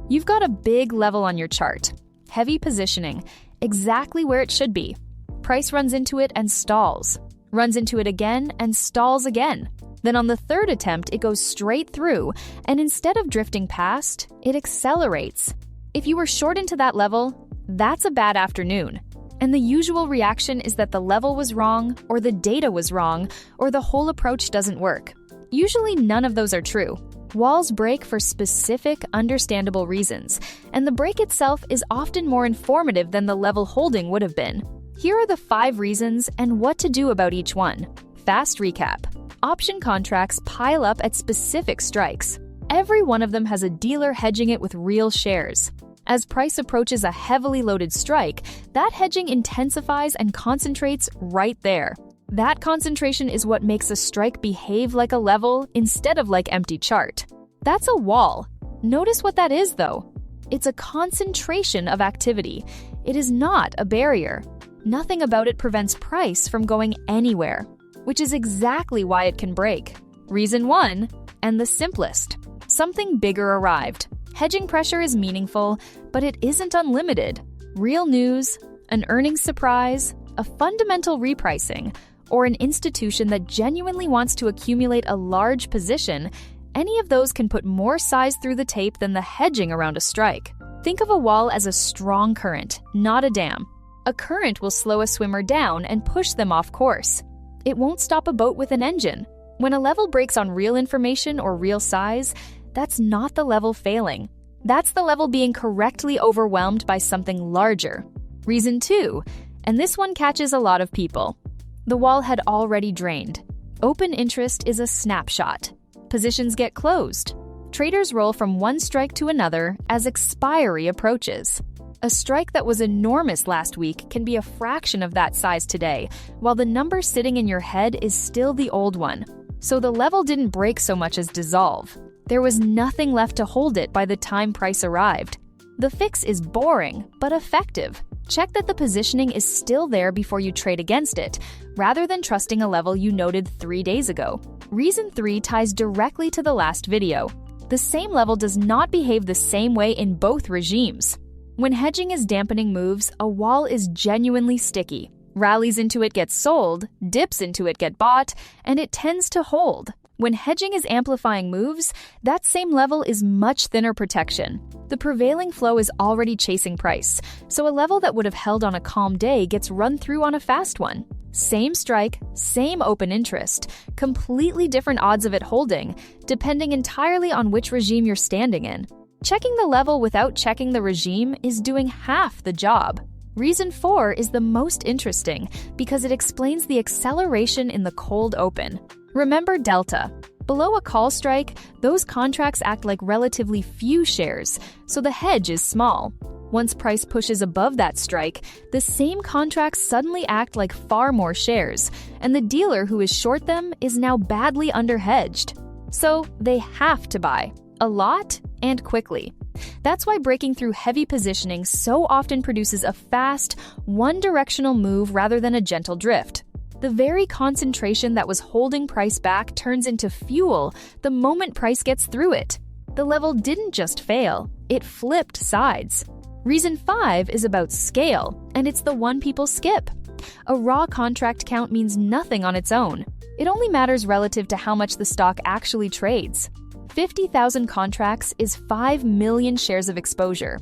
You've got a big level on your chart. Heavy positioning, exactly where it should be. Price runs into it and stalls. Runs into it again and stalls again. Then on the third attempt, it goes straight through, and instead of drifting past, it accelerates. If you were short into that level, that's a bad afternoon. And the usual reaction is that the level was wrong, or the data was wrong, or the whole approach doesn't work. Usually none of those are true. Walls break for specific, understandable reasons, and the break itself is often more informative than the level holding would have been. Here are the 5 reasons and what to do about each one. Fast recap. Option contracts pile up at specific strikes. Every one of them has a dealer hedging it with real shares. As price approaches a heavily loaded strike, that hedging intensifies and concentrates right there. That concentration is what makes a strike behave like a level instead of like empty chart. That's a wall. Notice what that is, though. It's a concentration of activity. It is not a barrier. Nothing about it prevents price from going anywhere, which is exactly why it can break. Reason 1, and the simplest. Something bigger arrived. Hedging pressure is meaningful, but it isn't unlimited. Real news, an earnings surprise, a fundamental repricing, or an institution that genuinely wants to accumulate a large position, any of those can put more size through the tape than the hedging around a strike. Think of a wall as a strong current, not a dam. A current will slow a swimmer down and push them off course. It won't stop a boat with an engine. When a level breaks on real information or real size, that's not the level failing. That's the level being correctly overwhelmed by something larger. Reason 2, and this one catches a lot of people. The wall had already drained. Open interest is a snapshot. Positions get closed. Traders roll from one strike to another as expiry approaches. A strike that was enormous last week can be a fraction of that size today, while the number sitting in your head is still the old one. So the level didn't break so much as dissolve. There was nothing left to hold it by the time price arrived. The fix is boring, but effective. Check that the positioning is still there before you trade against it, rather than trusting a level you noted 3 days ago. Reason 3 ties directly to the last video. The same level does not behave the same way in both regimes. When hedging is dampening moves, a wall is genuinely sticky. Rallies into it get sold, dips into it get bought, and it tends to hold. When hedging is amplifying moves, that same level is much thinner protection. The prevailing flow is already chasing price, so a level that would have held on a calm day gets run through on a fast one. Same strike, same open interest, completely different odds of it holding, depending entirely on which regime you're standing in. Checking the level without checking the regime is doing half the job. Reason 4 is the most interesting because it explains the acceleration in the cold open. Remember delta. Below a call strike, those contracts act like relatively few shares, so the hedge is small. Once price pushes above that strike, the same contracts suddenly act like far more shares, and the dealer who is short them is now badly under-hedged. So they have to buy, a lot and quickly. That's why breaking through heavy positioning so often produces a fast, one-directional move rather than a gentle drift. The very concentration that was holding price back turns into fuel the moment price gets through it. The level didn't just fail, it flipped sides. Reason 5 is about scale, and it's the one people skip. A raw contract count means nothing on its own. It only matters relative to how much the stock actually trades. 50,000 contracts is 5 million shares of exposure.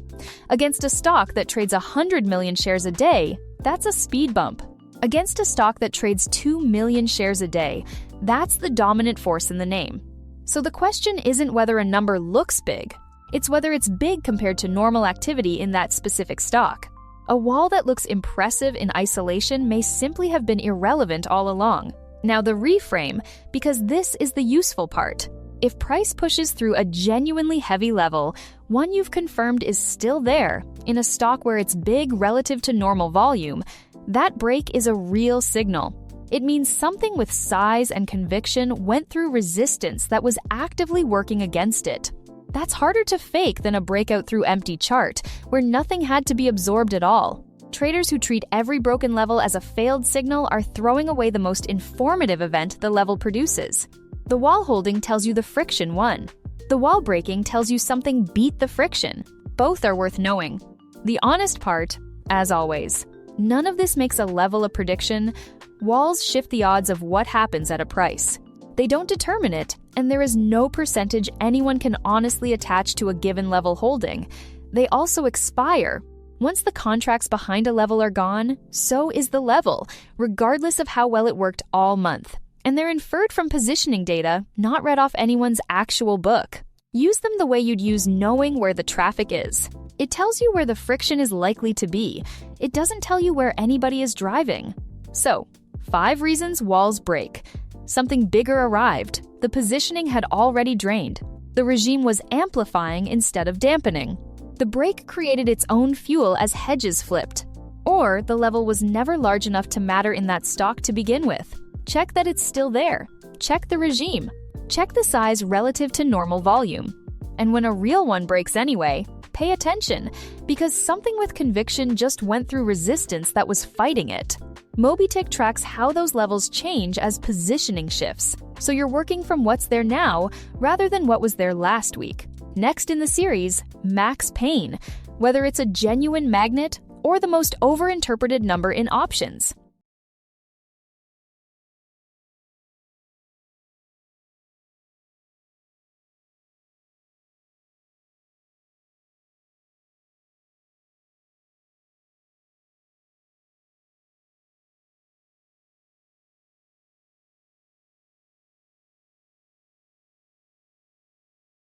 Against a stock that trades 100 million shares a day, that's a speed bump. Against a stock that trades 2 million shares a day, that's the dominant force in the name. So the question isn't whether a number looks big, it's whether it's big compared to normal activity in that specific stock. A wall that looks impressive in isolation may simply have been irrelevant all along. Now the reframe, because this is the useful part. If price pushes through a genuinely heavy level, one you've confirmed is still there, in a stock where it's big relative to normal volume, that break is a real signal. It means something with size and conviction went through resistance that was actively working against it. That's harder to fake than a breakout through empty chart, where nothing had to be absorbed at all. Traders who treat every broken level as a failed signal are throwing away the most informative event the level produces. The wall holding tells you the friction won. The wall breaking tells you something beat the friction. Both are worth knowing. The honest part, as always, none of this makes a level a prediction. Walls shift the odds of what happens at a price. They don't determine it, and there is no percentage anyone can honestly attach to a given level holding. They also expire. Once the contracts behind a level are gone, so is the level, regardless of how well it worked all month. And they're inferred from positioning data, not read off anyone's actual book. Use them the way you'd use knowing where the traffic is. It tells you where the friction is likely to be. It doesn't tell you where anybody is driving. So, 5 reasons walls break. Something bigger arrived. The positioning had already drained. The regime was amplifying instead of dampening. The break created its own fuel as hedges flipped. Or the level was never large enough to matter in that stock to begin with. Check that it's still there. Check the regime. Check the size relative to normal volume. And when a real one breaks anyway, pay attention, because something with conviction just went through resistance that was fighting it. MobiTick tracks how those levels change as positioning shifts, so you're working from what's there now rather than what was there last week. Next in the series, max pain, whether it's a genuine magnet or the most overinterpreted number in options.